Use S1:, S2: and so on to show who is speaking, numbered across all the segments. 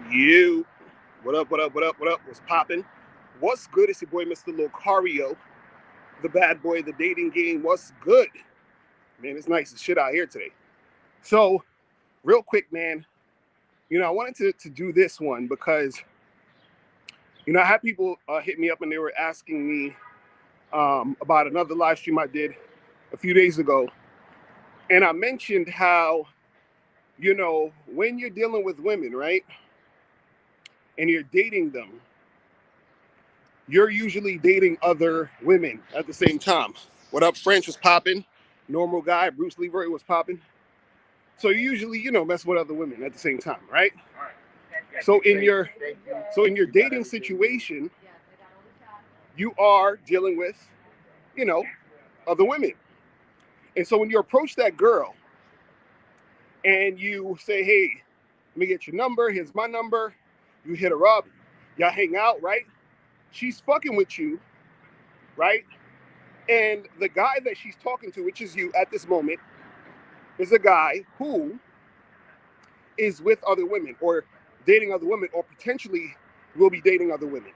S1: You, what up, what up, what up, what up? What's popping? What's good? It's your boy, mr.locario, the bad boy of the dating game. What's good? Man, it's nice as shit out here today. So, real quick, man, I wanted to do this one because, I had people hit me up and they were asking me about another live stream I did a few days ago. And I mentioned how, when you're dealing with women, right, and you're dating them, you're usually dating other women at the same time. What up, French was popping. Normal guy, Bruce Leroy was popping. So you usually, mess with other women at the same time, right? So in your dating situation, you are dealing with, you know, other women. And so when you approach that girl and you say, hey, let me get your number, here's my number, you hit her up, y'all hang out, right? She's fucking with you, right? And the guy that she's talking to, which is you at this moment, is a guy who is with other women or dating other women or potentially will be dating other women.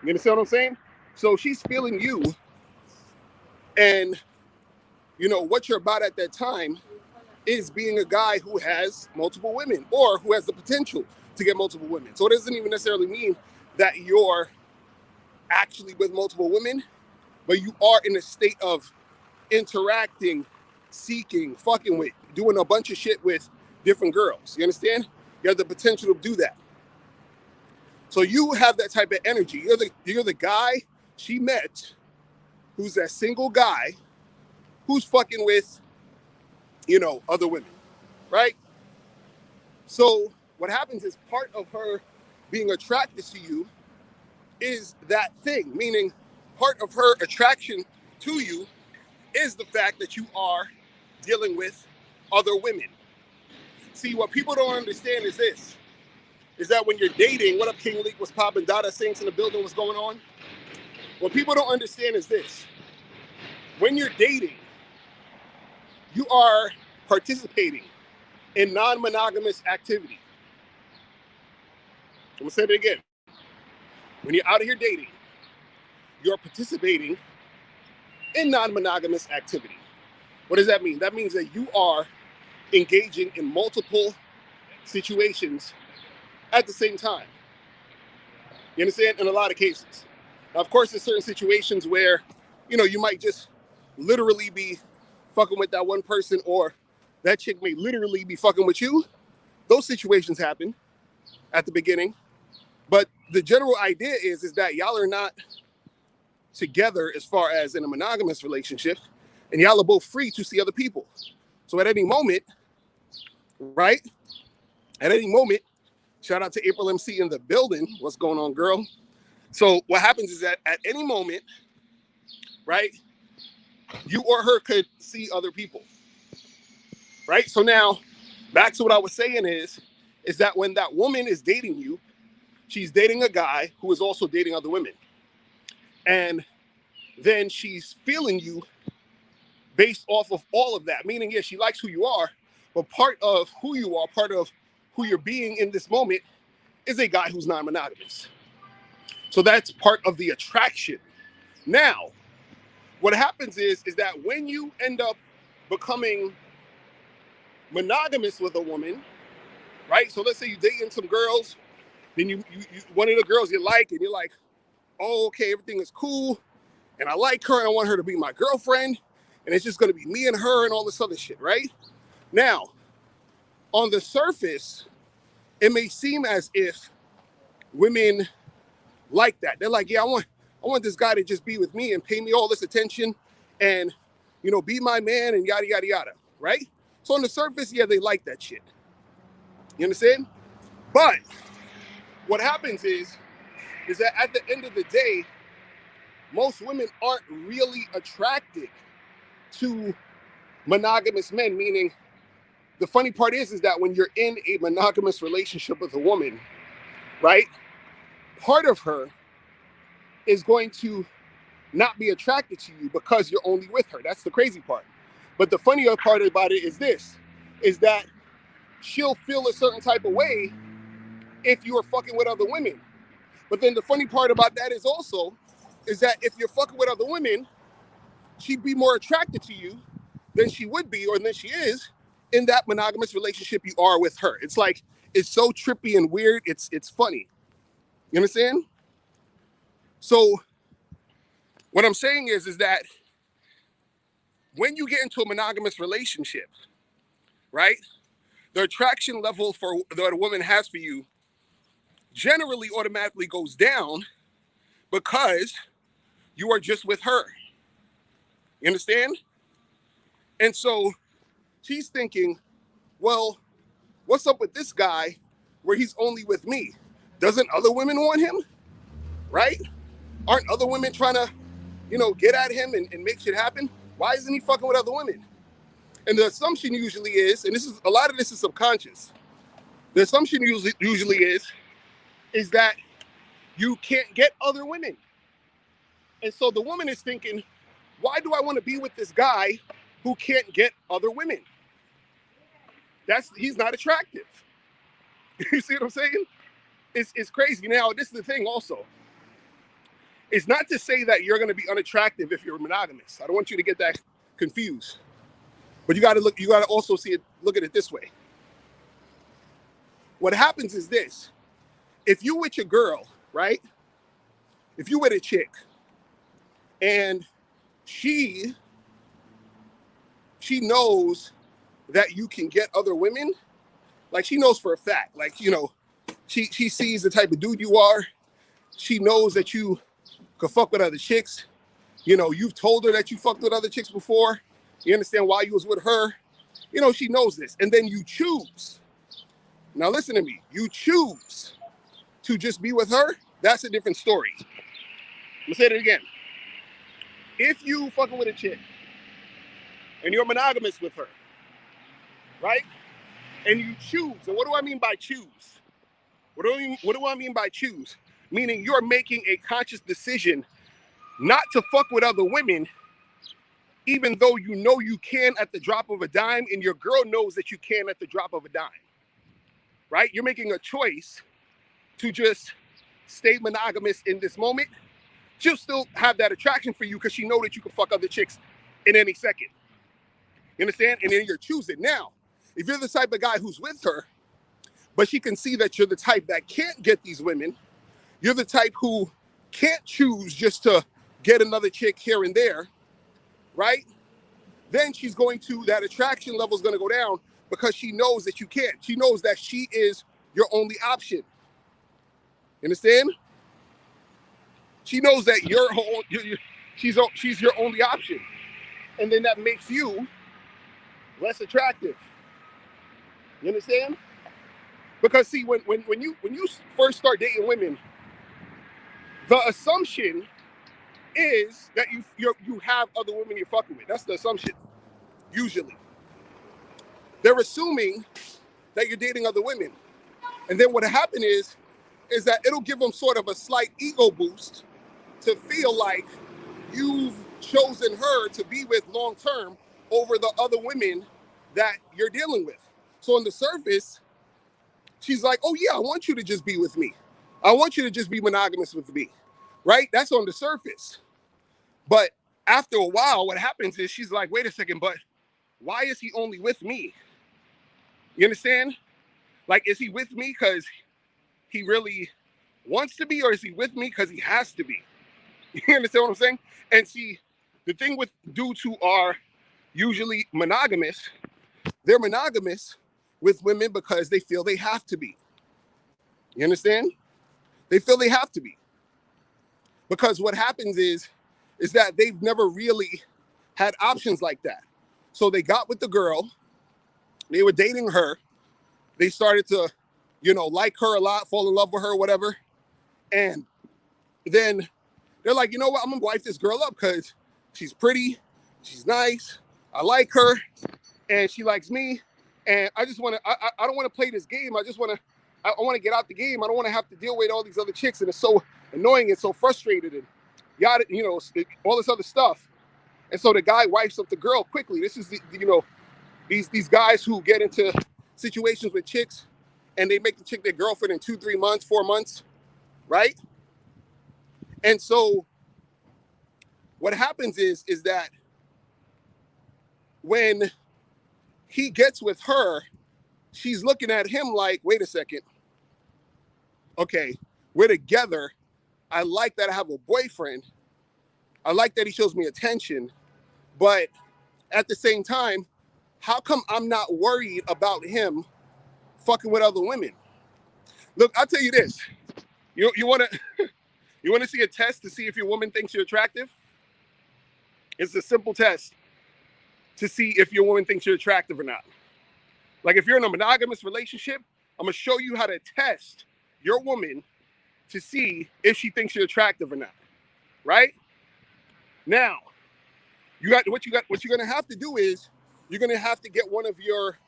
S1: You understand what I'm saying? So she's feeling you, and what you're about at that time is being a guy who has multiple women or who has the potential to get multiple women. So it doesn't even necessarily mean that you're actually with multiple women, but you are in a state of interacting, seeking, fucking with, doing a bunch of shit with different girls. You understand? You have the potential to do that. So you have that type of energy. You're the guy she met, who's that single guy who's fucking with, other women, right? So what happens is part of her being attracted to you is that thing, meaning part of her attraction to you is the fact that you are dealing with other women. See, what people don't understand is this, is that when you're dating, what up, King Leak was popping, Dada Saints in the building, what's going on? What people don't understand is this. When you're dating, you are participating in non-monogamous activity. I'm gonna say it again. When you're out here dating, you're participating in non-monogamous activity. What does that mean? That means that you are engaging in multiple situations at the same time. You understand? In a lot of cases. Now, of course, there's certain situations where, you might just literally be fucking with that one person, or that chick may literally be fucking with you. Those situations happen at the beginning. But the general idea is that y'all are not together as far as in a monogamous relationship, and y'all are both free to see other people. So at any moment, right? At any moment, shout out to April MC in the building. What's going on, girl? So what happens is that at any moment, right, you or her could see other people, right? So now, back to what I was saying is that when that woman is dating you, she's dating a guy who is also dating other women. And then she's feeling you based off of all of that. Meaning, yeah, she likes who you are, but part of who you are, part of who you're being in this moment is a guy who's non-monogamous. So that's part of the attraction. Now, what happens is that when you end up becoming monogamous with a woman, right? So let's say you're dating some girls, then you one of the girls you like, and you're like, oh, okay, everything is cool, and I like her, and I want her to be my girlfriend, and it's just going to be me and her and all this other shit, right? Now, on the surface, it may seem as if women like that. They're like, yeah, I want this guy to just be with me and pay me all this attention and, be my man and yada, yada, yada, right? So on the surface, yeah, they like that shit. You understand? But what happens is that at the end of the day, most women aren't really attracted to monogamous men, meaning the funny part is that when you're in a monogamous relationship with a woman, right, part of her is going to not be attracted to you because you're only with her. That's the crazy part. But the funnier part about it is this, is that she'll feel a certain type of way if you are fucking with other women. But then the funny part about that is also, is that if you're fucking with other women, she'd be more attracted to you than she would be, or than she is, in that monogamous relationship you are with her. It's like, it's so trippy and weird, it's funny. You understand? So what I'm saying is that when you get into a monogamous relationship, right, the attraction level for that a woman has for you generally automatically goes down because you are just with her. You understand? And so she's thinking, well, what's up with this guy where he's only with me? Doesn't other women want him? Right? Aren't other women trying to, get at him and make shit happen? Why isn't he fucking with other women? And the assumption usually is, and a lot of this is subconscious. The assumption usually is that you can't get other women. And so the woman is thinking, why do I want to be with this guy who can't get other women? He's not attractive. You see what I'm saying? It's crazy. Now, this is the thing also. It's not to say that you're going to be unattractive if you're monogamous. I don't want you to get that confused. But you got to also look at it this way. What happens is this. If you with your girl, right? If you with a chick and she knows that you can get other women, like she knows for a fact, like, she sees the type of dude you are. She knows that you could fuck with other chicks. You've told her that you fucked with other chicks before. You understand why you was with her. She knows this. And then you choose. Now listen to me. You choose to just be with her. That's a different story. I'm gonna say it again. If you fucking with a chick and you're monogamous with her, right? And you choose. And what do I mean by choose? What do I mean by choose? Meaning you're making a conscious decision not to fuck with other women, even though you know you can at the drop of a dime, and your girl knows that you can at the drop of a dime, right? You're making a choice to just stay monogamous in this moment. She'll still have that attraction for you because she know that you can fuck other chicks in any second. You understand? And then you're choosing. Now, if you're the type of guy who's with her, but she can see that you're the type that can't get these women, you're the type who can't choose just to get another chick here and there, right? Then that attraction level is going to go down because she knows that you can't. She knows that she is your only option. You understand? She knows that she's your only option. And then that makes you less attractive. You understand? Because see, when you first start dating women, the assumption is that you have other women you're fucking with. That's the assumption. Usually, they're assuming that you're dating other women, and then what happened is that it'll give them sort of a slight ego boost to feel like you've chosen her to be with long term over the other women that you're dealing with. So on the surface, she's like, oh yeah, I want you to just be with me. I want you to just be monogamous with me, right? That's on the surface. But after a while, what happens is she's like, wait a second, but why is he only with me? You understand? Like, is he with me because he really wants to be, or is he with me because he has to be? You understand what I'm saying? And see, the thing with dudes who are usually monogamous, they're monogamous with women because they feel they have to be. You understand? They feel they have to be. Because what happens is that they've never really had options like that. So they got with the girl, they were dating her, they started to, like her a lot, fall in love with her, whatever. And then they're like, you know what, I'm gonna wife this girl up because she's pretty, she's nice, I like her, and she likes me. And I just want to, I don't want to play this game. I want to get out the game. I don't want to have to deal with all these other chicks, and it's so annoying and so frustrated and yada, all this other stuff. And so the guy wipes up the girl quickly. This is these guys who get into situations with chicks and they make the chick their girlfriend in 2, 3 months, 4 months, right? And so what happens is that when he gets with her, she's looking at him like, wait a second. Okay, we're together. I like that I have a boyfriend. I like that he shows me attention. But at the same time, how come I'm not worried about him fucking with other women? Look, I'll tell you this. You want to see a test to see if your woman thinks you're attractive? It's a simple test to see if your woman thinks you're attractive or not. Like if you're in a monogamous relationship, I'm going to show you how to test your woman to see if she thinks you're attractive or not. Right? Now, what you're going to have to do is you're going to have to get one of your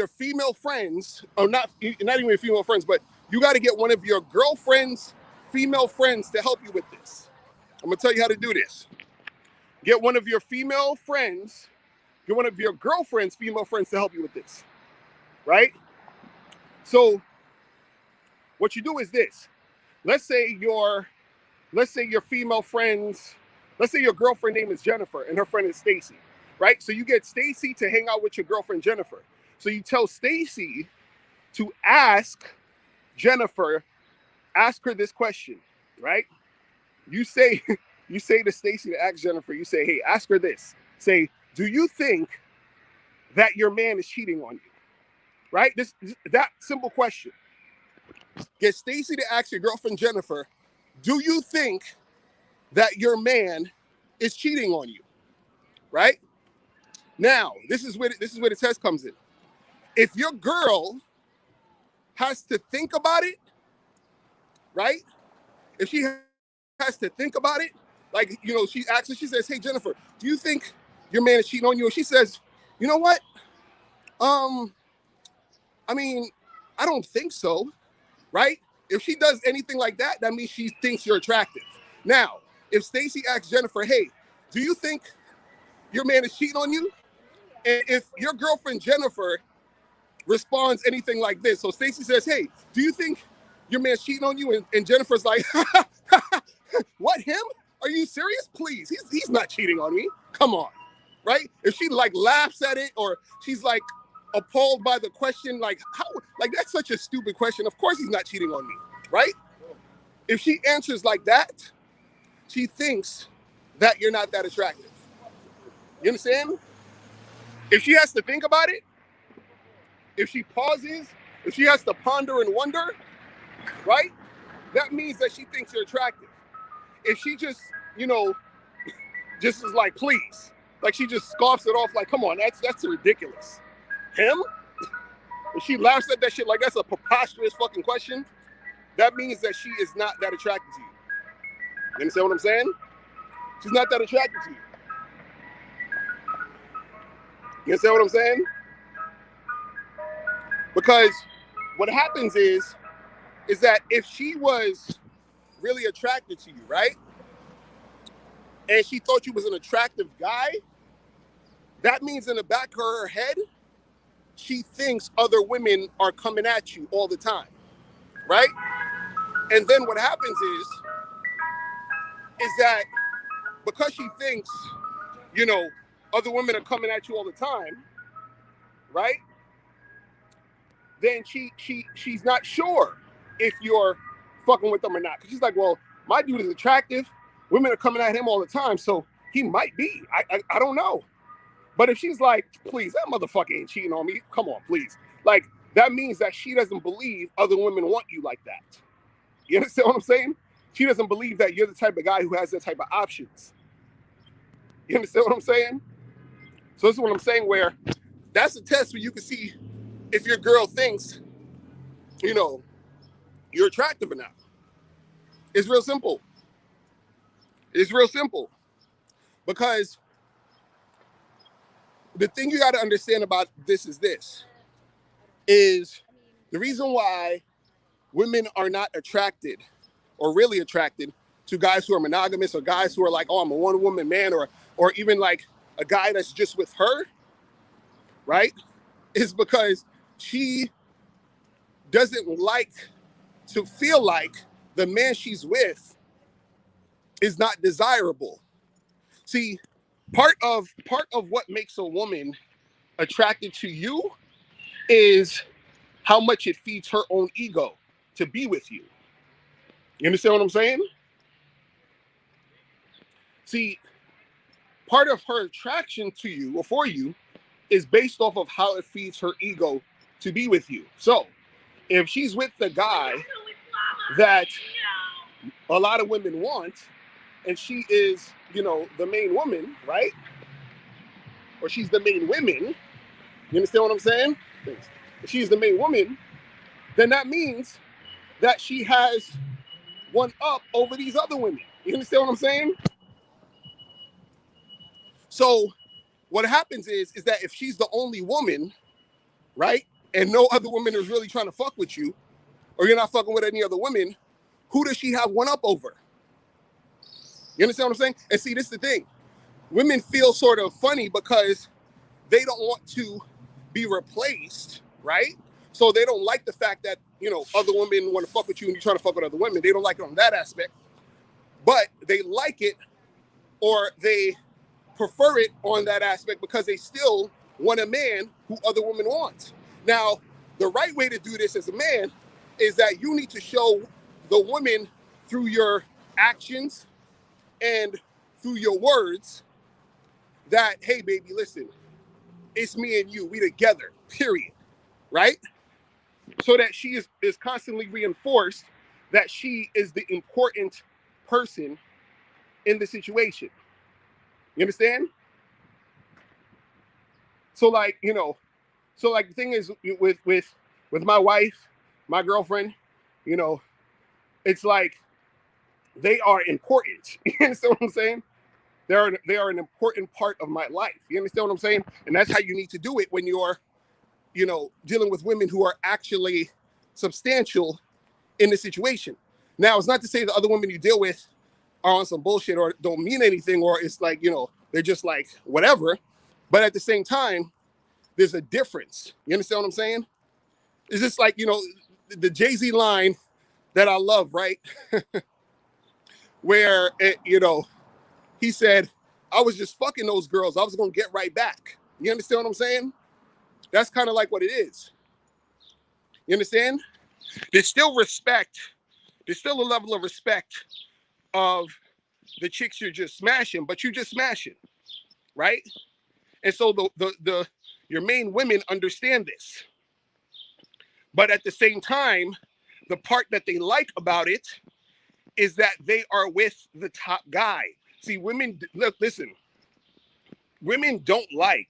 S1: female friends, or not even your female friends, but you got to get one of your girlfriend's female friends to help you with this. I'm going to tell you how to do this. Get one of your female friends, get one of your girlfriend's female friends to help you with this, right? So what you do is this. Let's say your female friends, let's say your girlfriend name is Jennifer and her friend is Stacy, right? So you get Stacy to hang out with your girlfriend Jennifer. So you tell Stacy to ask Jennifer, ask her this question, right? You say to Stacy to ask Jennifer, you say, hey, ask her this. Say, do you think that your man is cheating on you? Right? That simple question. Get Stacy to ask your girlfriend Jennifer, do you think that your man is cheating on you? Right? Now, this is where the test comes in. If your girl has to think about it, right? If she has to think about it, like, you know, she asks her, she says, hey, Jennifer, do you think your man is cheating on you? And she says, you know what? I mean, I don't think so, right? If she does anything like that, that means she thinks you're attractive. Now, if Stacy asks Jennifer, hey, do you think your man is cheating on you? And if your girlfriend Jennifer responds anything like this, so Stacy says, hey, do you think your man's cheating on you? And Jennifer's like, what, him? Are you serious? Please, he's not cheating on me. Come on, right? If she like laughs at it, or she's like appalled by the question, like, how, like, that's such a stupid question. Of course he's not cheating on me, right? If she answers like that, she thinks that you're not that attractive. You understand? If she has to think about it, if she pauses, if she has to ponder and wonder, right? That means that she thinks you're attractive. If she just, you know, just is like, please, like she just scoffs it off like, come on, that's ridiculous. Him? If she laughs at that shit like that's a preposterous fucking question, that means that she is not that attracted to you. You understand what I'm saying? She's not that attracted to you. You understand what I'm saying? Because what happens is that if she was really attracted to you, right? And she thought you was an attractive guy, that means in the back of her head, she thinks other women are coming at you all the time, right? And then what happens is that because she thinks, you know, other women are coming at you all the time, right? Then she's not sure if you're fucking with them or not. Because she's like, well, my dude is attractive. Women are coming at him all the time, so he might be. I don't know. But if she's like, please, that motherfucker ain't cheating on me. Come on, please. Like, that means that she doesn't believe other women want you like that. You understand what I'm saying? She doesn't believe that you're the type of guy who has that type of options. You understand what I'm saying? So this is what I'm saying, where that's a test where you can see if your girl thinks, you know, you're attractive or not. It's real simple. It's real simple. Because the thing you got to understand about this is the reason why women are not attracted or really attracted to guys who are monogamous, or guys who are like, oh, I'm a one-woman man, or even like a guy that's just with her, right? Is because she doesn't like to feel like the man she's with is not desirable. See, part of what makes a woman attracted to you is how much it feeds her own ego to be with you. You understand what I'm saying? See, part of her attraction to you or for you is based off of how it feeds her ego to be with you. So if she's with the guy that a lot of women want, and she is, the main woman, right? Or she's the main woman, you understand what I'm saying? If she's the main woman, then that means that she has one up over these other women. You understand what I'm saying? So what happens is that if she's the only woman, right, and no other woman is really trying to fuck with you, or you're not fucking with any other women, who does she have one up over? You understand what I'm saying? And see, this is the thing. Women feel sort of funny because they don't want to be replaced, right? So they don't like the fact that, other women want to fuck with you and you're trying to fuck with other women. They don't like it on that aspect. But they like it, or they prefer it on that aspect because they still want a man who other women want. Now, the right way to do this as a man is that you need to show the woman through your actions and through your words that, hey, baby, listen, it's me and you, we together, period, right? So that she is constantly reinforced that she is the important person in the situation. You understand? So like, the thing is with my wife, my girlfriend, it's like they are important. You understand what I'm saying? They are an important part of my life. You understand what I'm saying? And that's how you need to do it when you're, dealing with women who are actually substantial in the situation. Now, it's not to say the other women you deal with are on some bullshit or don't mean anything, or it's like, they're just like whatever. But at the same time, there's a difference. You understand what I'm saying? It's just like, the Jay-Z line that I love, right? Where, he said, I was just fucking those girls. I was going to get right back. You understand what I'm saying? That's kind of like what it is. You understand? There's still respect. There's still a level of respect of the chicks you're just smashing, but you're just smashing, right? And so your main women understand this. But at the same time, the part that they like about it is that they are with the top guy. See, women, look, listen, women don't like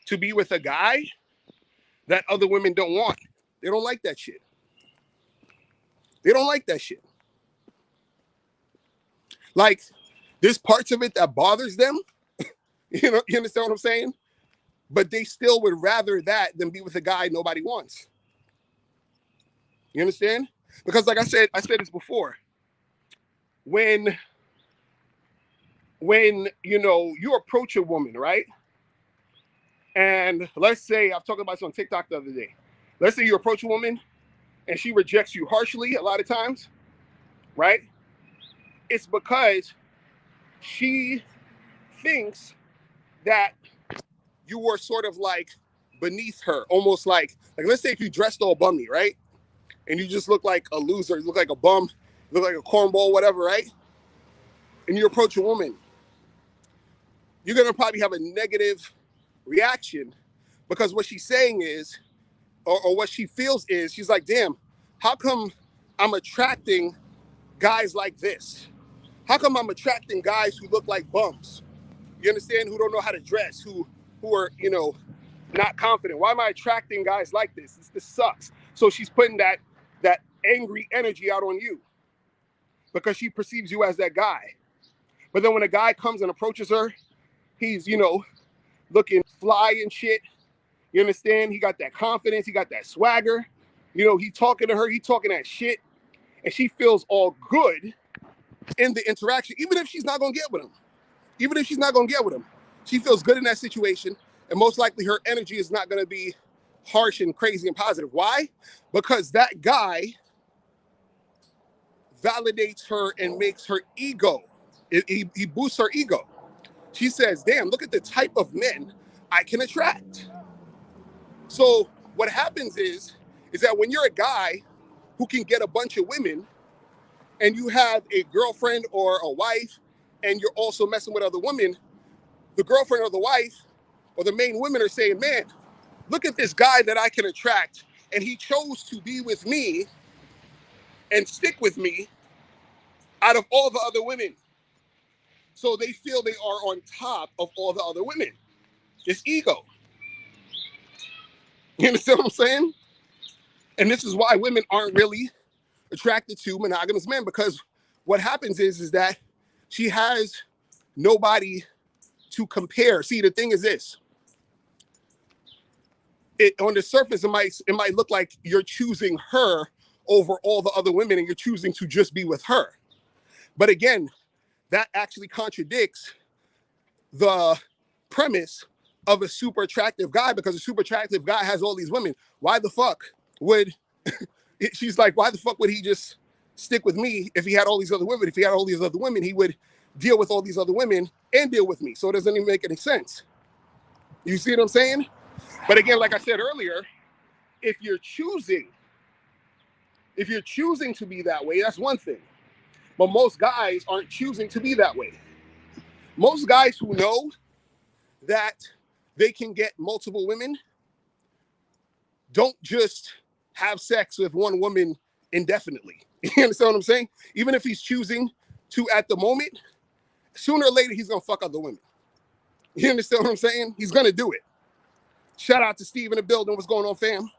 S1: to be with a guy that other women don't want. They don't like that shit. They don't like that shit. Like, there's parts of it that bothers them. You understand what I'm saying? But they still would rather that than be with a guy nobody wants. You understand? Because like I said this before. When you approach a woman, right? And let's say, I was talking about this on TikTok the other day. Let's say you approach a woman and she rejects you harshly a lot of times, right? It's because she thinks that you were sort of like beneath her, almost like let's say if you dressed all bummy, right? And you just look like a loser, you look like a bum, you look like a cornball, whatever, right? And you approach a woman, you're going to probably have a negative reaction because what she's saying is, or what she feels is, she's like, damn, how come I'm attracting guys like this? How come I'm attracting guys who look like bums? You understand? Who don't know how to dress, who are, not confident. Why am I attracting guys like this? This sucks. So she's putting that angry energy out on you because she perceives you as that guy. But then when a guy comes and approaches her, he's, looking fly and shit. You understand? He got that confidence. He got that swagger. He talking to her. He talking that shit. And she feels all good in the interaction, even if she's not going to get with him. Even if she's not going to get with him. She feels good in that situation. And most likely her energy is not going to be harsh and crazy and positive. Why? Because that guy validates her and makes her ego. He boosts her ego. She says, damn, look at the type of men I can attract. So what happens is that when you're a guy who can get a bunch of women and you have a girlfriend or a wife and you're also messing with other women, the girlfriend or the wife or the main women are saying, man, look at this guy that I can attract, and he chose to be with me and stick with me out of all the other women. So they feel they are on top of all the other women. It's ego. You understand what I'm saying? And this is why women aren't really attracted to monogamous men, because what happens is that she has nobody to compare. See, the thing is this. On the surface, it might look like you're choosing her over all the other women and you're choosing to just be with her. But again, that actually contradicts the premise of a super attractive guy, because a super attractive guy has all these women. Why the fuck would, she's like, why the fuck would he just stick with me if he had all these other women? If he had all these other women, he would deal with all these other women and deal with me. So it doesn't even make any sense. You see what I'm saying? But again, like I said earlier, if you're choosing to be that way, that's one thing. But most guys aren't choosing to be that way. Most guys who know that they can get multiple women don't just have sex with one woman indefinitely. You understand what I'm saying? Even if he's choosing to at the moment, sooner or later he's gonna fuck other women. You understand what I'm saying? He's gonna do it. Shout out to Steve in the building. What's going on, fam?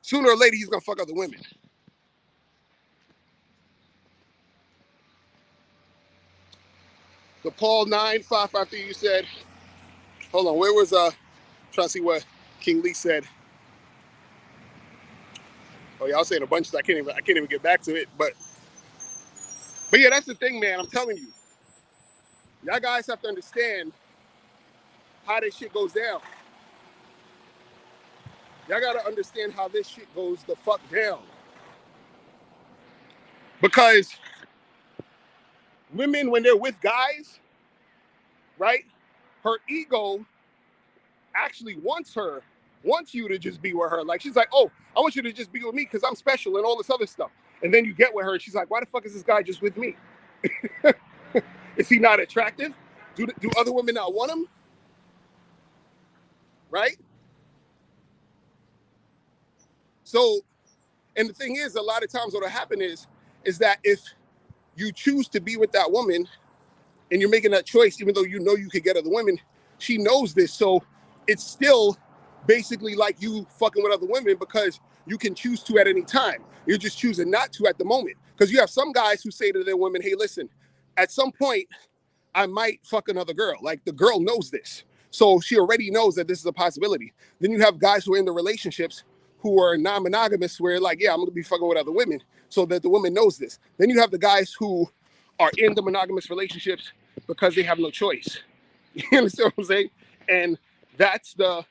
S1: Sooner or later he's gonna fuck other women. The Paul 9553, you said, hold on, where was trying to see what King Lee said. Oh, y'all saying a bunch of, I can't even get back to it, but yeah, that's the thing, man. I'm telling you, y'all guys have to understand how this shit goes down. Y'all gotta understand how this shit goes the fuck down. Because women, when they're with guys, right, her ego actually wants you to just be with her. Like, she's like, oh, I want you to just be with me because I'm special and all this other stuff. And then you get with her and she's like, why the fuck is this guy just with me? Is he not attractive? Do other women not want him? Right? So, and the thing is, a lot of times what'll happen is that if you choose to be with that woman and you're making that choice, even though you know you could get other women, she knows this. So it's still basically like you fucking with other women, because you can choose to at any time. You're just choosing not to at the moment. Because you have some guys who say to their women, hey, listen, at some point, I might fuck another girl. Like, the girl knows this. So she already knows that this is a possibility. Then you have guys who are in the relationships who are non-monogamous, where like, yeah, I'm going to be fucking with other women, so that the woman knows this. Then you have the guys who are in the monogamous relationships because they have no choice. You understand what I'm saying? And that's the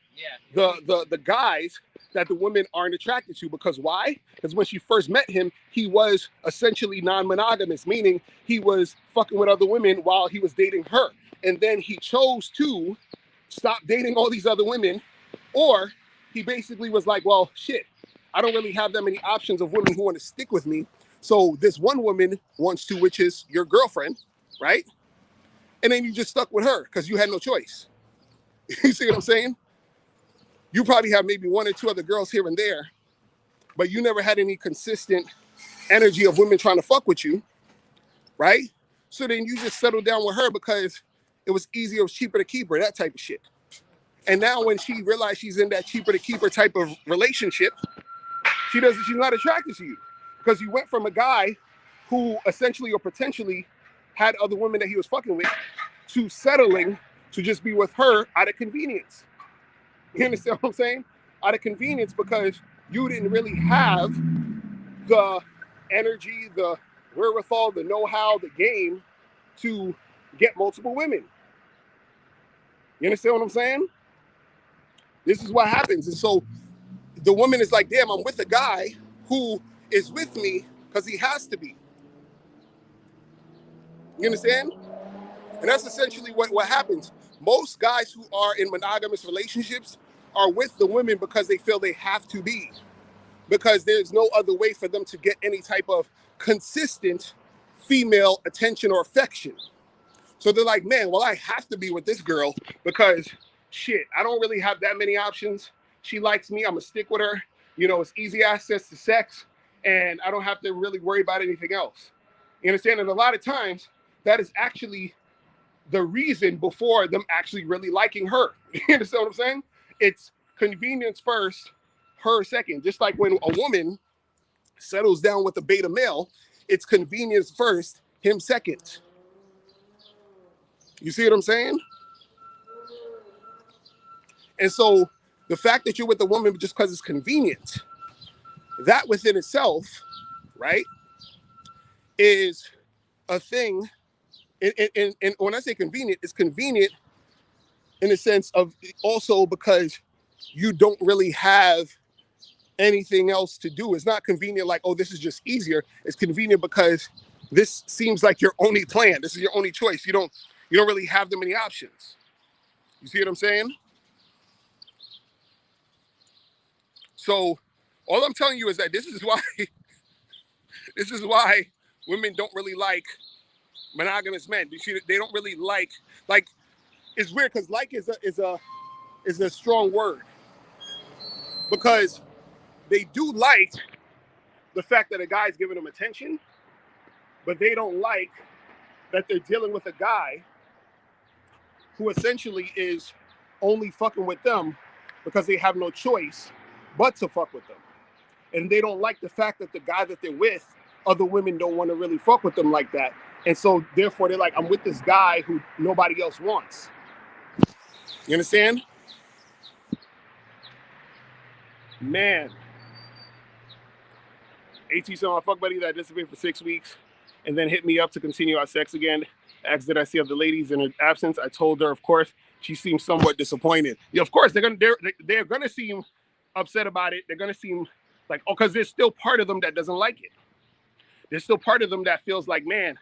S1: guys that the women aren't attracted to. Because why? Because when she first met him, he was essentially non-monogamous, meaning he was fucking with other women while he was dating her. And then he chose to stop dating all these other women, or he basically was like, well, shit, I don't really have that many options of women who want to stick with me. So this one woman wants to, which is your girlfriend, right? And then you just stuck with her because you had no choice. You see what I'm saying? You probably have maybe one or two other girls here and there, but you never had any consistent energy of women trying to fuck with you, right? So then you just settled down with her because it was easier, it was cheaper to keep her, that type of shit. And now when she realized she's in that cheaper to keep her type of relationship, she's not attracted to you, because you went from a guy who essentially or potentially had other women that he was fucking with to settling to just be with her out of convenience. You understand what I'm saying? Out of convenience, because you didn't really have the energy, the wherewithal, the know-how, the game to get multiple women. You understand what I'm saying? This is what happens. And so the woman is like, damn, I'm with a guy who is with me because he has to be. You understand? And that's essentially what happens. Most guys who are in monogamous relationships are with the women because they feel they have to be, because there's no other way for them to get any type of consistent female attention or affection. So they're like, man, well, I have to be with this girl because shit, I don't really have that many options. She likes me, I'm gonna stick with her. You know, it's easy access to sex, and I don't have to really worry about anything else. You understand? And a lot of times that is actually the reason before them actually really liking her. You understand what I'm saying? It's convenience first, her second. Just like when a woman settles down with a beta male, it's convenience first, him second. You see what I'm saying? And so the fact that you're with a woman just because it's convenient, that within itself, right, is a thing. And when I say convenient, it's convenient in the sense of also because you don't really have anything else to do. It's not convenient like, oh, this is just easier. It's convenient because this seems like your only plan. This is your only choice. You don't really have that many options. You see what I'm saying? So all I'm telling you is that this is why women don't really like monogamous men. They don't really like it's weird because like is a strong word, because they do like the fact that a guy's giving them attention, but they don't like that they're dealing with a guy who essentially is only fucking with them because they have no choice but to fuck with them. And they don't like the fact that the guy that they're with, other women don't want to really fuck with them like that. And so therefore they're like, I'm with this guy who nobody else wants. You understand? Man. AT saw my fuck buddy that disappeared for 6 weeks and then hit me up to continue our sex again. Asked did I see other ladies in her absence. I told her, of course. She seemed somewhat disappointed. Yeah, of course, they're gonna seem upset about it. They're gonna seem like, oh, because there's still part of them that doesn't like it. There's still part of them that feels like, man,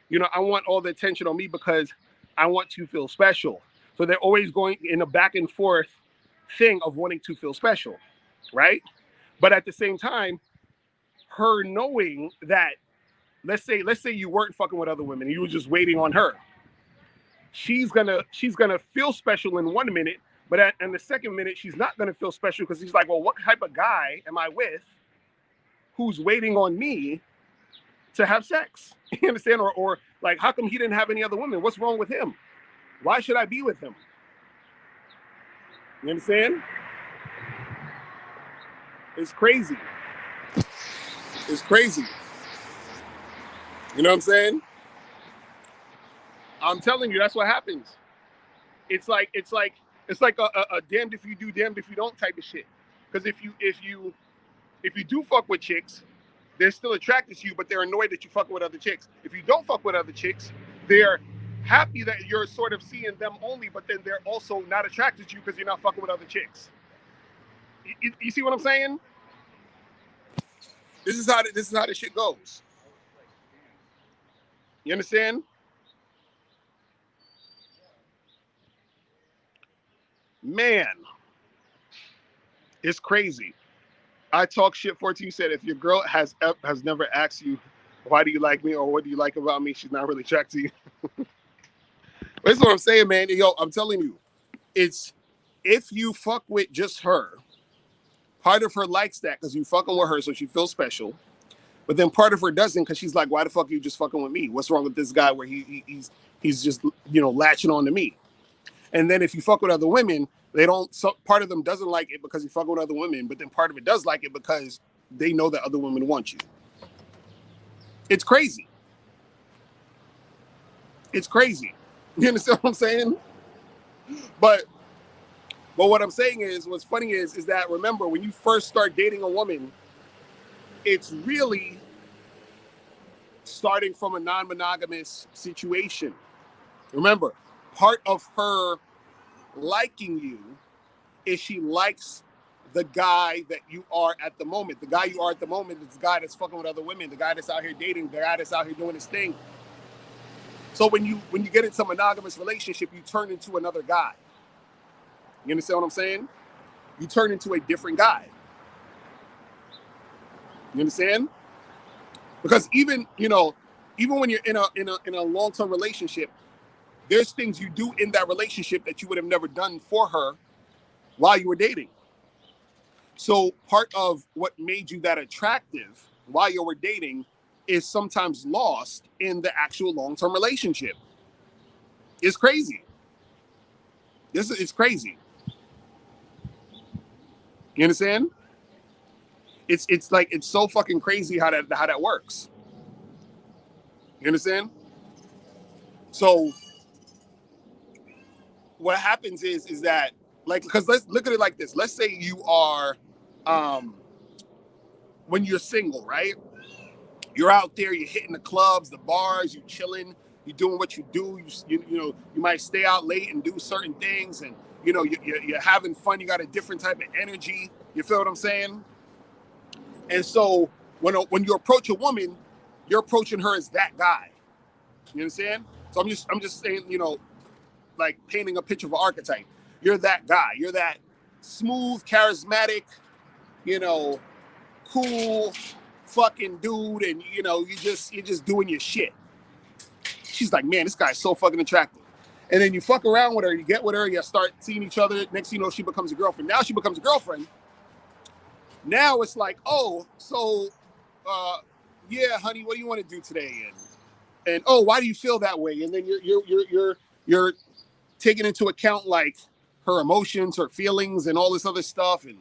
S1: you know, I want all the attention on me because I want to feel special. So they're always going in a back and forth thing of wanting to feel special, right? But at the same time, her knowing that, let's say you weren't fucking with other women, you were just waiting on her. She's gonna feel special in 1 minute, but in the second minute, she's not gonna feel special because she's like, well, what type of guy am I with who's waiting on me to have sex? You understand? Or like, how come he didn't have any other women? What's wrong with him? Why should I be with him? You understand? It's crazy. It's crazy. You know what I'm saying? I'm telling you, that's what happens. It's like a damned if you do, damned if you don't type of shit. Because if you do fuck with chicks, they're still attracted to you, but they're annoyed that you fucking with other chicks. If you don't fuck with other chicks, they're happy that you're sort of seeing them only, but then they're also not attracted to you because you're not fucking with other chicks. You see what I'm saying? This is how this shit goes. You understand? Man, it's crazy. I talk shit 14 said if your girl has never asked you why do you like me or what do you like about me, she's not really attracted to you. That's what I'm saying, man. Yo, I'm telling you, it's if you fuck with just her, part of her likes that because you fucking with her, so she feels special. But then part of her doesn't because she's like, why the fuck are you just fucking with me? What's wrong with this guy where he's just, you know, latching on to me? And then if you fuck with other women, they don't. So part of them doesn't like it because you fuck with other women, but then part of it does like it because they know that other women want you. It's crazy. It's crazy. You understand what I'm saying? But what I'm saying is, what's funny is that remember when you first start dating a woman, it's really starting from a non-monogamous situation. Remember, part of her liking you is she likes the guy that you are at the moment. The guy you are at the moment is the guy that's fucking with other women, the guy that's out here dating, the guy that's out here doing his thing. So when you get into a monogamous relationship, you turn into another guy. You understand what I'm saying? You turn into a different guy. You understand? Because even when you're in a long-term relationship, there's things you do in that relationship that you would have never done for her while you were dating. So part of what made you that attractive while you were dating is sometimes lost in the actual long-term relationship. It's crazy. It's crazy. You understand? It's like, it's so fucking crazy how that works. You understand? So what happens is that, like, because let's look at it like this. Let's say you are, when you're single, right? You're out there, you're hitting the clubs, the bars, you're chilling, you're doing what you do. You might stay out late and do certain things, and you're having fun. You got a different type of energy. You feel what I'm saying? And so when you approach a woman, you're approaching her as that guy. You understand? So I'm just saying, like painting a picture of an archetype. You're that guy. You're that smooth, charismatic, cool fucking dude, and you're just doing your shit. She's like, man, this guy's so fucking attractive. And then you fuck around with her, you get with her, you start seeing each other. Next thing you know, she becomes a girlfriend. Now she becomes a girlfriend. Now it's like, oh, so yeah, honey, what do you want to do today? And oh, why do you feel that way? And then you're taking into account like her emotions, her feelings, and all this other stuff. And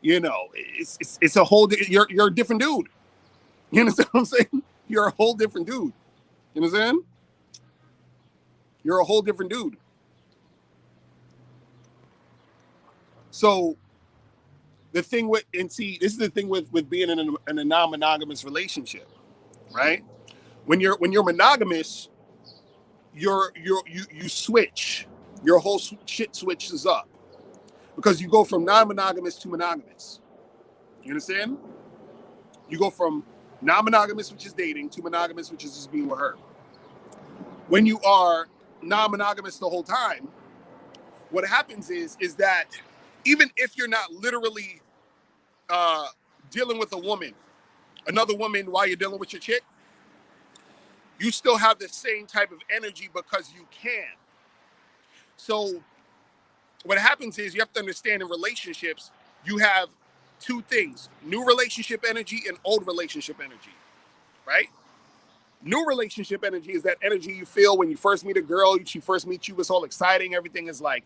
S1: it's a whole. You're a different dude. You understand what I'm saying? You're a whole different dude. You understand? You're a whole different dude. So the thing with, and see, this is the thing with being in a non-monogamous relationship, right? When you're monogamous, you switch. Your whole shit switches up because you go from non-monogamous to monogamous. You understand? You go from non-monogamous, which is dating, to monogamous, which is just being with her. When you are non-monogamous the whole time, what happens is that even if you're not literally dealing with another woman while you're dealing with your chick, you still have the same type of energy because you can. So what happens is you have to understand in relationships, you have two things: new relationship energy and old relationship energy, right? New relationship energy is that energy you feel when you first meet a girl. She first meets you, it's all exciting. Everything is like,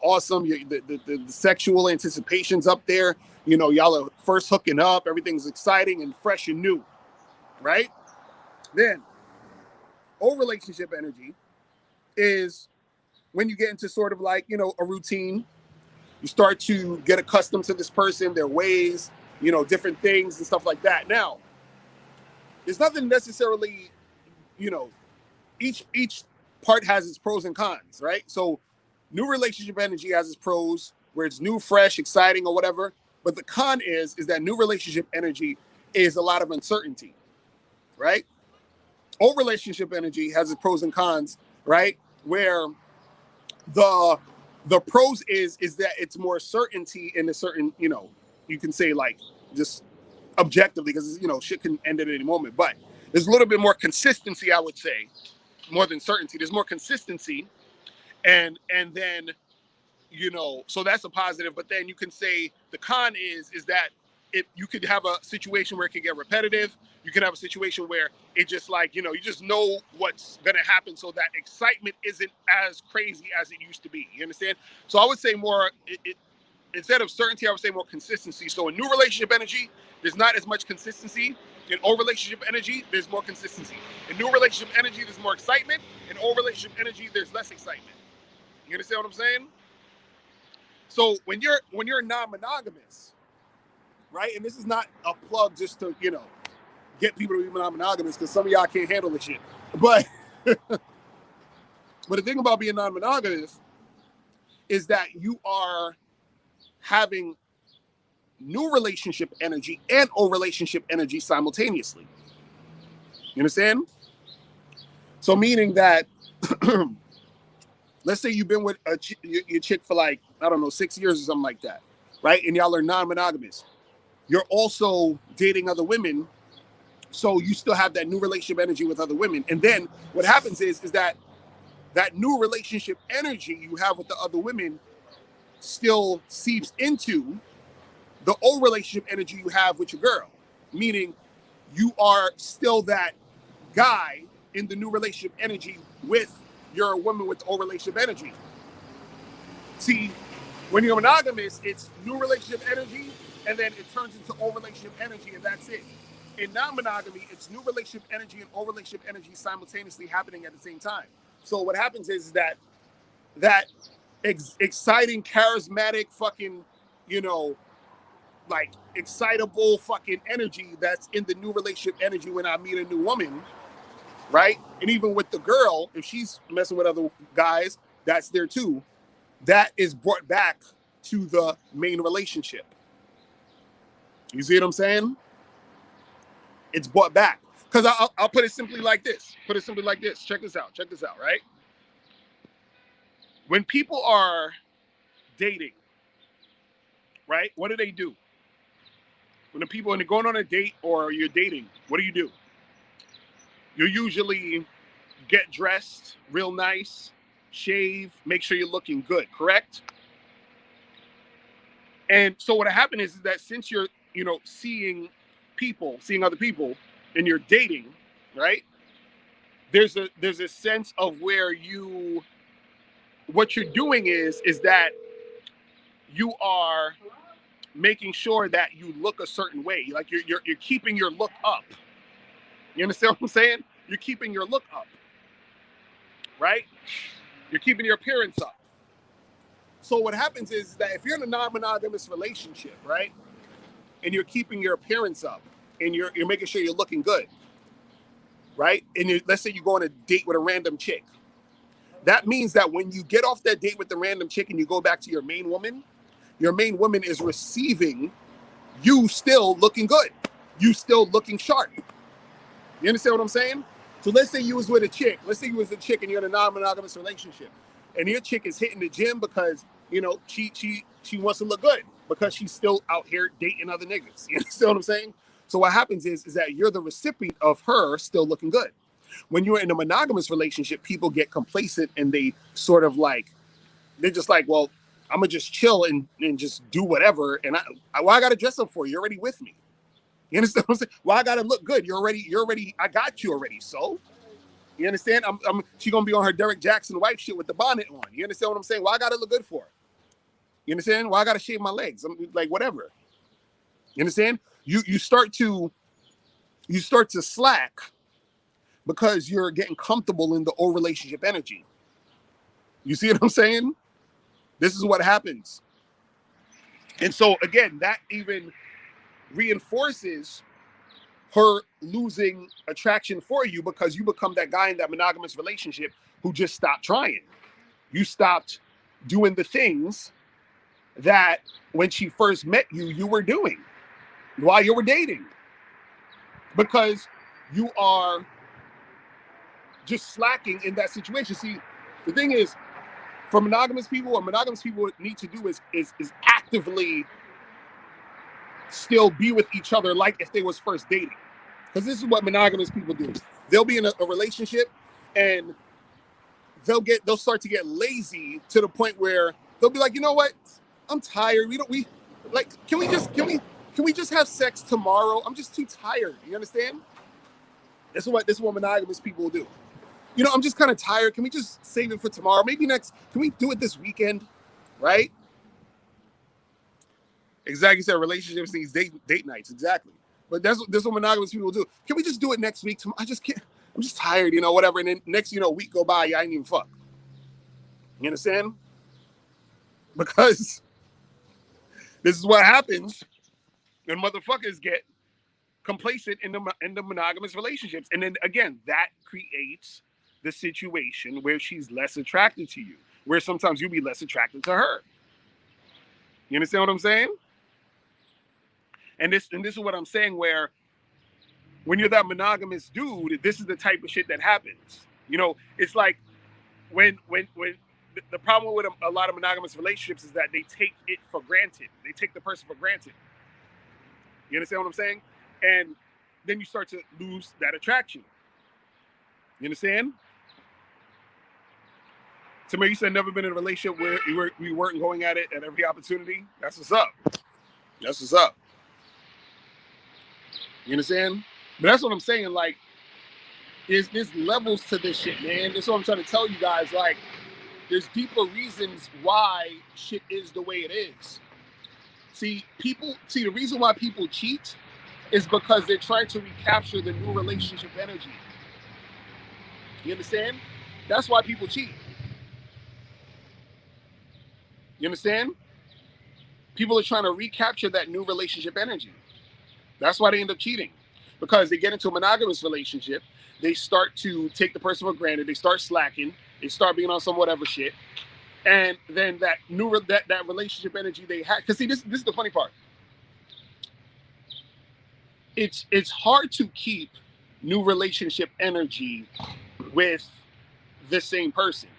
S1: awesome. The sexual anticipation's up there. Y'all are first hooking up. Everything's exciting and fresh and new, right? Then old relationship energy is when you get into sort of like, a routine. You start to get accustomed to this person, their ways, different things and stuff like that. Now, there's nothing necessarily, each part has its pros and cons, right? So new relationship energy has its pros, where it's new, fresh, exciting, or whatever. But the con is that new relationship energy is a lot of uncertainty, right? Old relationship energy has its pros and cons, right? Where the pros is that it's more certainty in a certain, you can say like just objectively, because shit can end at any moment. But there's a little bit more consistency, I would say, more than certainty. There's more consistency, and then so that's a positive. But then you can say the con is that you could have a situation where it can get repetitive. You can have a situation where it just like, you just know what's going to happen. So that excitement isn't as crazy as it used to be. You understand? So I would say more, instead of certainty, I would say more consistency. So in new relationship energy, there's not as much consistency. In old relationship energy, there's more consistency. In new relationship energy, there's more excitement. In old relationship energy, there's less excitement. You understand what I'm saying? So when you're non-monogamous, right? And this is not a plug just to, get people to be non-monogamous, because some of y'all can't handle this shit. But but the thing about being non-monogamous is that you are having new relationship energy and old relationship energy simultaneously. You understand? So meaning that, let's say you've been with your chick for like, I don't know, 6 years or something like that, right? And y'all are non-monogamous. You're also dating other women, so you still have that new relationship energy with other women. And then what happens is that new relationship energy you have with the other women still seeps into the old relationship energy you have with your girl. Meaning you are still that guy in the new relationship energy with your woman with the old relationship energy. See, when you're monogamous, it's new relationship energy, and then it turns into old relationship energy, and that's it. In non-monogamy, it's new relationship energy and old relationship energy simultaneously happening at the same time. So what happens is that exciting, charismatic, fucking, you know, like excitable fucking energy that's in the new relationship energy when I meet a new woman, right? And even with the girl, if she's messing with other guys, that's there too. That is brought back to the main relationship. You see what I'm saying? It's brought back. Because I'll put it simply like this. Check this out, right? When people are dating, right? What do? When they're going on a date or you're dating, what do? You usually get dressed real nice, shave, make sure you're looking good, correct? And so what happened is that since you're, seeing other people, and you're dating, right? There's a sense of where what you're doing is that you are making sure that you look a certain way. Like you're keeping your look up. You understand what I'm saying? You're keeping your look up, right? You're keeping your appearance up. So what happens is that if you're in a non-monogamous relationship, right, and you're keeping your appearance up, and you're making sure you're looking good, right? And let's say you go on a date with a random chick. That means that when you get off that date with the random chick and you go back to your main woman is receiving you still looking good. You still looking sharp. You understand what I'm saying? So let's say you was with a chick. Let's say you was a chick and you're in a non-monogamous relationship. And your chick is hitting the gym because, she wants to look good because she's still out here dating other niggas. You understand what I'm saying? So what happens is that you're the recipient of her still looking good. When you're in a monogamous relationship, people get complacent and they sort of like, they're just like, well, I'm gonna just chill and just do whatever. And why I gotta dress up for you? You're already with me. You understand what I'm saying? Why I gotta look good? You're already, I got you already. So you understand? She gonna be on her Derek Jackson wife shit with the bonnet on. You understand what I'm saying? Why I gotta look good for her? You understand? Why I gotta shave my legs? I'm like, whatever. You understand? You start to slack because you're getting comfortable in the old relationship energy. You see what I'm saying? This is what happens. And so again, that even reinforces her losing attraction for you because you become that guy in that monogamous relationship who just stopped trying. You stopped doing the things that when she first met you, you were doing while you were dating. Because you are just slacking in that situation. See, the thing is, for monogamous people, what monogamous people need to do is actively still be with each other like if they was first dating. Because this is what monogamous people do. They'll be in a relationship and they'll start to get lazy to the point where they'll be like, you know what? I'm tired. Can we just have sex tomorrow? I'm just too tired. You understand? This is what monogamous people will do. I'm just kind of tired. Can we just save it for tomorrow? Maybe can we do it this weekend? Right? Exactly. Said relationships needs date nights. Exactly. But that's what monogamous people do. Can we just do it next week? I just can't. I'm just tired, whatever. And then next, week go by, I ain't even fuck. You understand? Because this is what happens when motherfuckers get complacent in the monogamous relationships. And then again, that creates the situation where she's less attracted to you, where sometimes you'll be less attracted to her. You understand what I'm saying? And this is what I'm saying, where when you're that monogamous dude, this is the type of shit that happens. You know, it's like when the problem with a lot of monogamous relationships is that they take it for granted. They take the person for granted. You understand what I'm saying? And then you start to lose that attraction. You understand? Tamir, you said never been in a relationship where we weren't going at it at every opportunity. That's what's up. That's what's up. You understand? But that's what I'm saying. Like, there's levels to this shit, man. That's what I'm trying to tell you guys. Like, there's deeper reasons why shit is the way it is. See, the reason why people cheat is because they're trying to recapture the new relationship energy. You understand? That's why people cheat. You understand? People are trying to recapture that new relationship energy. That's why they end up cheating. Because they get into a monogamous relationship, they start to take the person for granted, they start slacking, they start being on some whatever shit. And then that relationship energy they had. Because see, this is the funny part. It's hard to keep new relationship energy with the same person.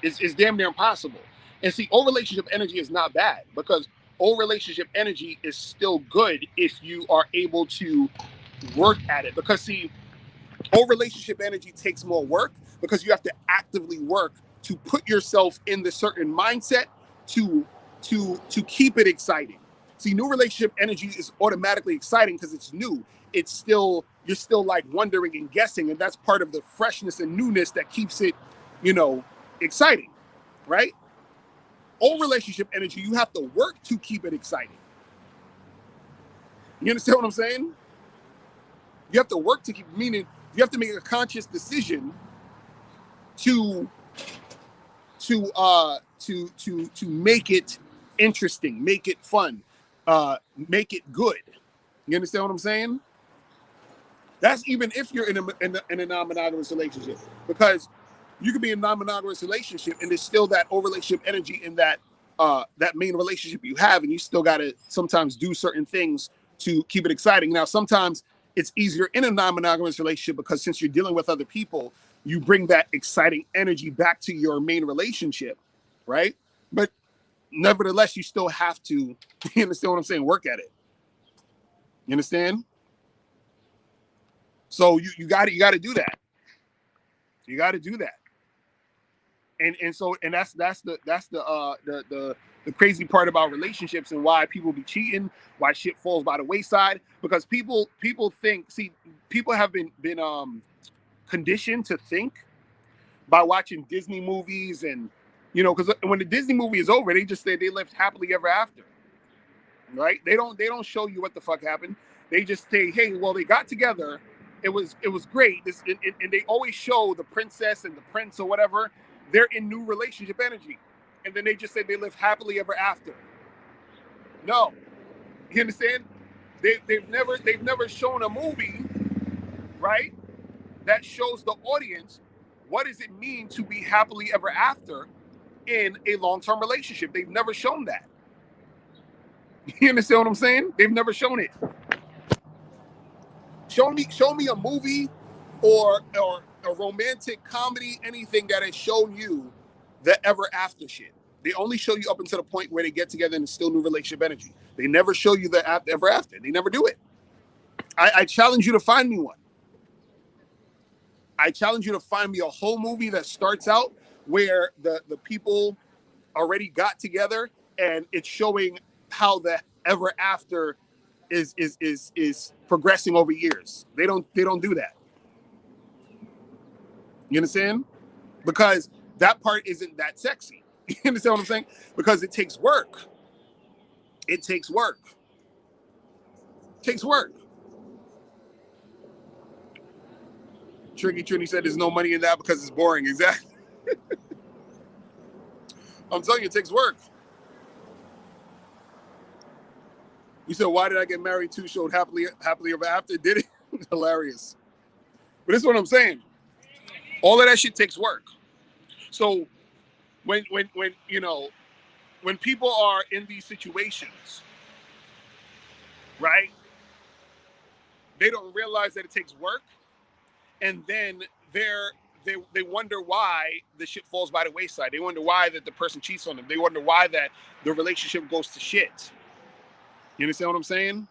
S1: It's damn near impossible. And see, old relationship energy is not bad, because old relationship energy is still good if you are able to work at it. Because see, old relationship energy takes more work, because you have to actively work to put yourself in the certain mindset to keep it exciting. See, new relationship energy is automatically exciting because it's new. It's still, you're still like wondering and guessing, and that's part of the freshness and newness that keeps it, exciting, right? Old relationship energy, you have to work to keep it exciting. You understand what I'm saying? You have to work to keep, meaning you have to make a conscious decision to make it interesting, make it fun, make it good. You understand what I'm saying? That's even if you're in a non-monogamous relationship, because you could be in a non-monogamous relationship and there's still that old relationship energy in that main relationship you have, and you still got to sometimes do certain things to keep it exciting. Now, sometimes it's easier in a non-monogamous relationship because since you're dealing with other people, you bring that exciting energy back to your main relationship, right? But nevertheless, you still have to, you understand what I'm saying, work at it. You understand? So you got to do that. You got to do that. And that's the crazy part about relationships and why people be cheating, why shit falls by the wayside, because people think, see, people have been conditioned to think by watching Disney movies, and because when the Disney movie is over, they just say they lived happily ever after, right? They don't show you what the fuck happened. They just say, hey, well, they got together, it was great. And they always show the princess and the prince or whatever. They're in new relationship energy, and then they just say they live happily ever after. No, you understand? They've never shown a movie, right, that shows the audience what does it mean to be happily ever after in a long-term relationship. They've never shown that. You understand what I'm saying? They've never shown it. Show me a movie or a romantic comedy, anything that has shown you the ever after shit. They only show you up until the point where they get together and it's still new relationship energy. They never show you the ever after. They never do it. I challenge you to find me one. I challenge you to find me a whole movie that starts out where the people already got together and it's showing how the ever after is progressing over years. They don't do that. You understand? Because that part isn't that sexy. You understand what I'm saying? Because it takes work. It takes work. It takes work. Tricky Trini said there's no money in that because it's boring. Exactly. I'm telling you, it takes work. You said, why did I get married too? Showed happily ever after. Did it? Hilarious. But this is what I'm saying. All of that shit takes work. So when when people are in these situations, right? They don't realize that it takes work, and then they wonder why the shit falls by the wayside. They wonder why that the person cheats on them. They wonder why that the relationship goes to shit. You understand what I'm saying?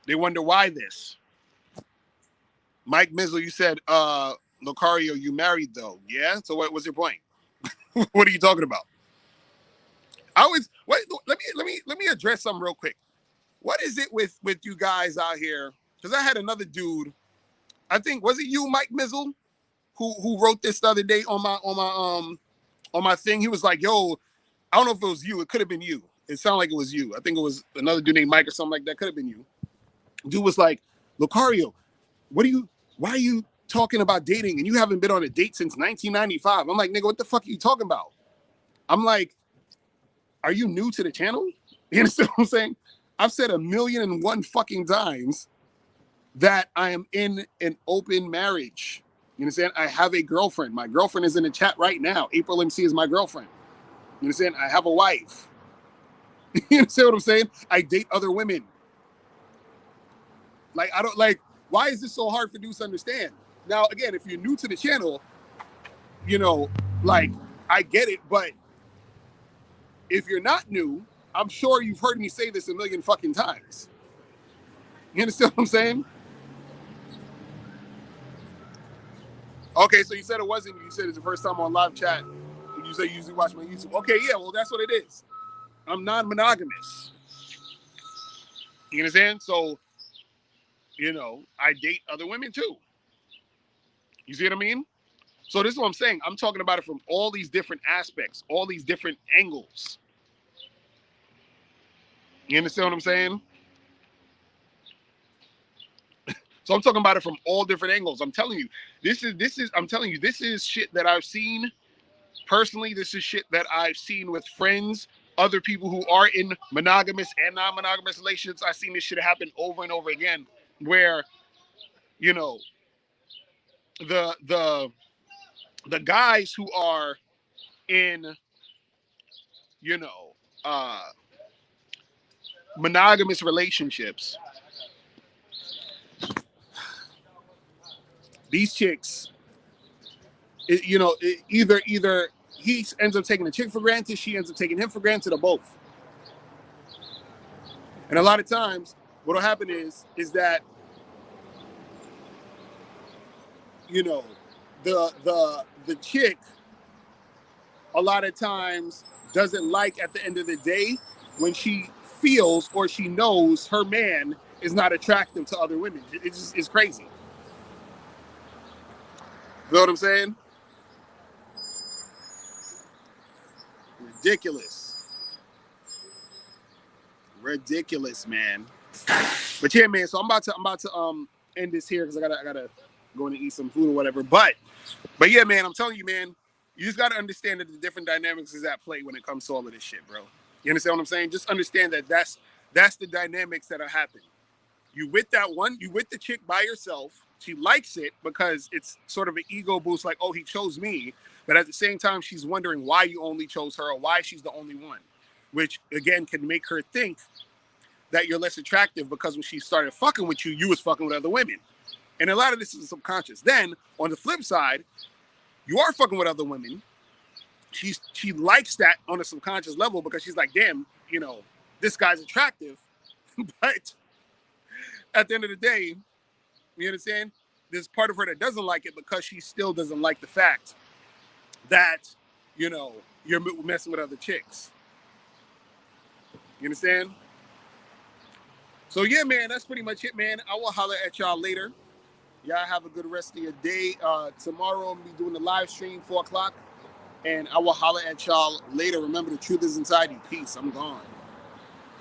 S1: They wonder why this. Mike Mizzle, you said, Locario, you married though. Yeah? So what was your point? What are you talking about? I always wait, let me address something real quick. What is it with you guys out here? Because I had another dude, I think, was it you, Mike Mizzle, who wrote this the other day on my thing? He was like, yo, I don't know if it was you. It could have been you. It sounded like it was you. I think it was another dude named Mike or something like that. Could have been you. Dude was like, Locario, why are you talking about dating and you haven't been on a date since 1995? I'm like, nigga, what the fuck are you talking about? I'm like, are you new to the channel? You understand what I'm saying? I've said 1,000,001 fucking times that I am in an open marriage. You understand? I have a girlfriend. My girlfriend is in the chat right now. April MC is my girlfriend. You understand? I have a wife. You understand what I'm saying? I date other women. Like, I don't like, why is this so hard for dudes to understand? Now, again, if you're new to the channel, you know, like, I get it, but if you're not new, I'm sure you've heard me say this 1,000,000 fucking times. You understand what I'm saying? Okay, so you said it wasn't you. You said it's the first time on live chat. You say you usually watch my YouTube. Okay, yeah, well, that's what it is. I'm non-monogamous. You understand? So, you know, I date other women too. You see what I mean? So this is what I'm saying. I'm talking about it from all these different aspects, all these different angles. You understand what I'm saying? So I'm talking about it from all different angles. I'm telling you, I'm telling you, this is shit that I've seen personally. This is shit that I've seen with friends, other people who are in monogamous and non-monogamous relationships. I've seen this shit happen over and over again where, you know, the guys who are in, you know, monogamous relationships, these chicks, you know, either he ends up taking the chick for granted, she ends up taking him for granted, or both. And a lot of times, what'll happen is that, you know, the chick a lot of times doesn't like at the end of the day when she feels or she knows her man is not attractive to other women. It just is crazy. You know what I'm saying? Ridiculous, man. But yeah, man. So I'm about to end this here because I gotta go in and eat some food or whatever. But yeah, man. I'm telling you, man. You just gotta understand that the different dynamics is at play when it comes to all of this shit, bro. You understand what I'm saying? Just understand that that's the dynamics that are happening. You with the chick by yourself. She likes it because it's sort of an ego boost, like, oh, he chose me. But at the same time, she's wondering why you only chose her or why she's the only one, which again can make her think that you're less attractive because when she started fucking with you, you was fucking with other women. And a lot of this is subconscious. Then on the flip side, you are fucking with other women. She likes that on a subconscious level because she's like, damn, you know, this guy's attractive. But at the end of the day, you understand? There's part of her that doesn't like it because she still doesn't like the fact that, you know, you're messing with other chicks. You understand? So yeah, man, that's pretty much it, man. I will holler at y'all later. Y'all have a good rest of your day. Tomorrow I'm gonna be doing the live stream 4 o'clock, and I will holler at y'all later. Remember, the truth is inside you. Peace. I'm gone.